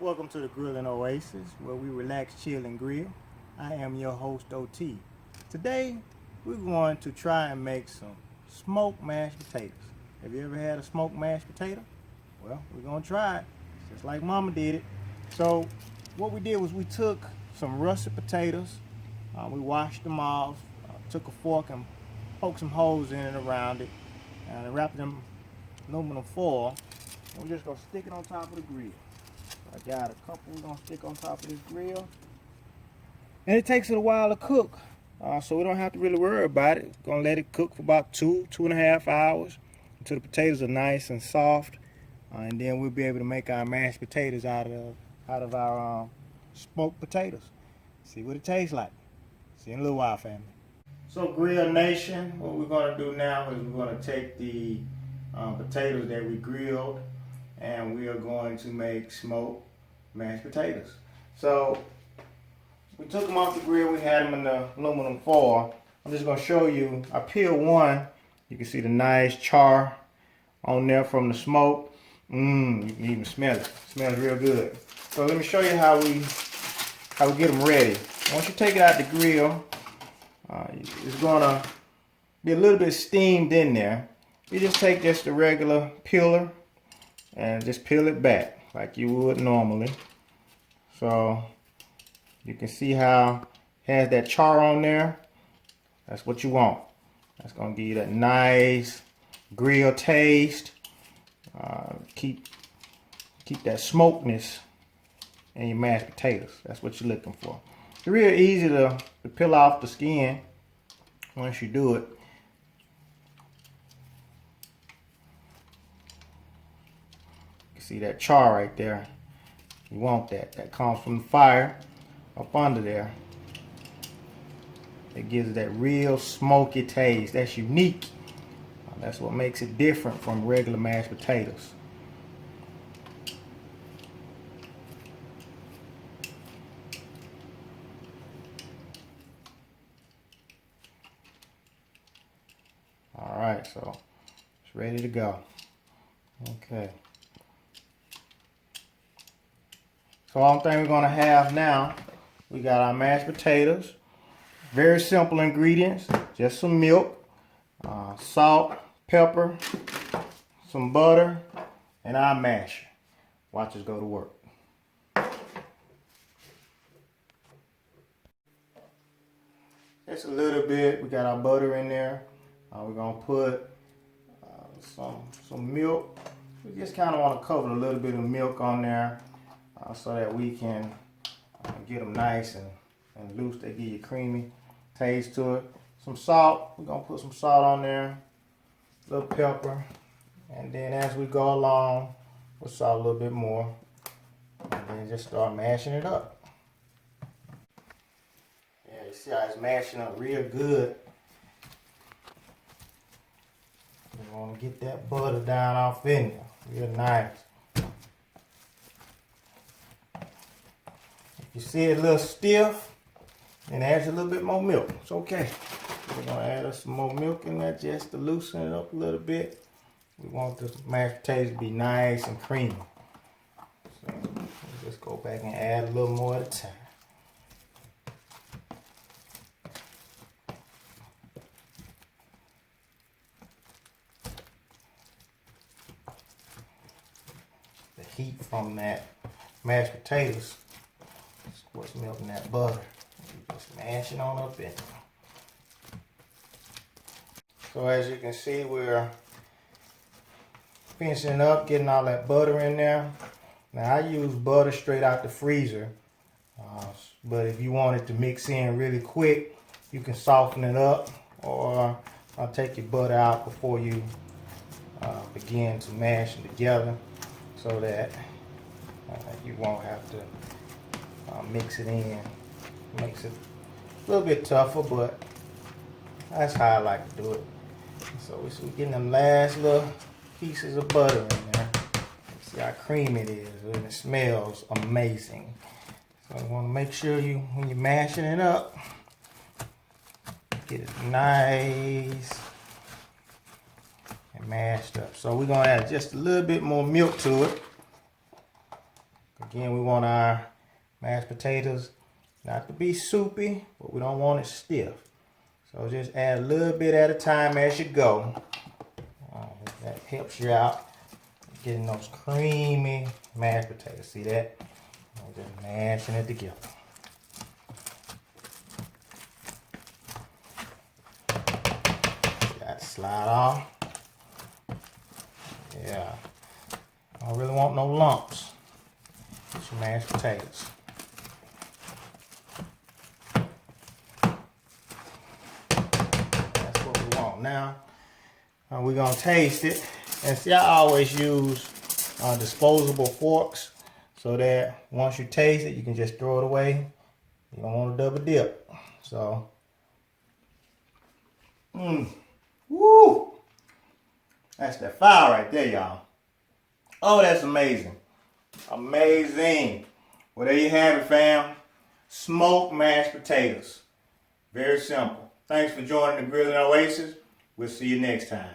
Welcome to the Grilling Oasis, where we relax, chill, and grill. I am your host, OT. Today, we're going to try and make some smoked mashed potatoes. Have you ever had a smoked mashed potato? Well, we're going to try it, just like Mama did it. So, what we did was we took some russet potatoes, we washed them off, took a fork and poked some holes in it around it, and wrapped them in aluminum foil. And we're just going to stick it on top of the grill. I got a couple we're gonna stick on top of this grill, and it takes it a while to cook, so we don't have to really worry about it. Gonna let it cook for about 2.5 hours until the potatoes are nice and soft, and then we'll be able to make our mashed potatoes out of our smoked potatoes. See what it tastes like. See you in a little while, family. So Grill Nation, what we're gonna do now is we're gonna take the potatoes that we grilled, and we are going to make smoked mashed potatoes. So we took them off the grill, we had them in the aluminum foil. I'm just going to show you, I peeled one, you can see the nice char on there from the smoke. You can even smell it. It smells real good. So let me show you how we get them ready. Once you take it out the grill, it's going to be a little bit steamed in there. You just take just a regular peeler and just peel it back like you would normally. So you can see how it has that char on there. That's what you want. That's gonna give you that nice grill taste. Keep that smokiness in your mashed potatoes. That's what you're looking for. It's real easy to peel off the skin once you do it. See that char right there? You want that. That comes from the fire up under there. It gives it that real smoky taste. That's unique. That's what makes it different from regular mashed potatoes. Alright, so it's ready to go. Okay. So all thing we're gonna have now, we got our mashed potatoes. Very simple ingredients, just some milk, salt, pepper, some butter, and our masher. Watch us go to work. Just a little bit, we got our butter in there. We're gonna put some milk. We just kind of want to cover a little bit of milk on there. So that we can get them nice and loose. They give you a creamy taste to it. Some salt. We're going to put some salt on there. A little pepper. And then as we go along, we'll salt a little bit more. And then just start mashing it up. Yeah, you see how it's mashing up real good. We want to get that butter down off in there. Real nice. You see it a little stiff, and adds a little bit more milk. It's okay. We're gonna add us some more milk in there just to loosen it up a little bit. We want the mashed potatoes to be nice and creamy. So we'll just go back and add a little more at a time. The heat from that mashed potatoes, what's melting that butter. Just mash it on up in. So as you can see, we're finishing up, getting all that butter in there. Now I use butter straight out the freezer, but if you want it to mix in really quick, you can soften it up, or take your butter out before you begin to mash them together, so that you won't have to mix it in. Makes it a little bit tougher, but that's how I like to do it. So we're getting them last little pieces of butter in there. See how creamy it is, and it smells amazing. So you want to make sure when you're mashing it up, get it nice and mashed up. So we're gonna add just a little bit more milk to it. Again, we want our mashed potatoes not to be soupy, but we don't want it stiff. So just add a little bit at a time as you go. That helps you out getting those creamy mashed potatoes. See that? I'm just mashing it together. Got to slide off. Yeah. I don't really want no lumps. Get your mashed potatoes. That's what we want. Now, we're going to taste it. And see, I always use disposable forks so that once you taste it, you can just throw it away. You don't want to double dip. So, woo! That's the fire right there, y'all. Oh, that's amazing. Amazing. Well, there you have it, fam. Smoked mashed potatoes. Very simple. Thanks for joining the Grilling Oasis. We'll see you next time.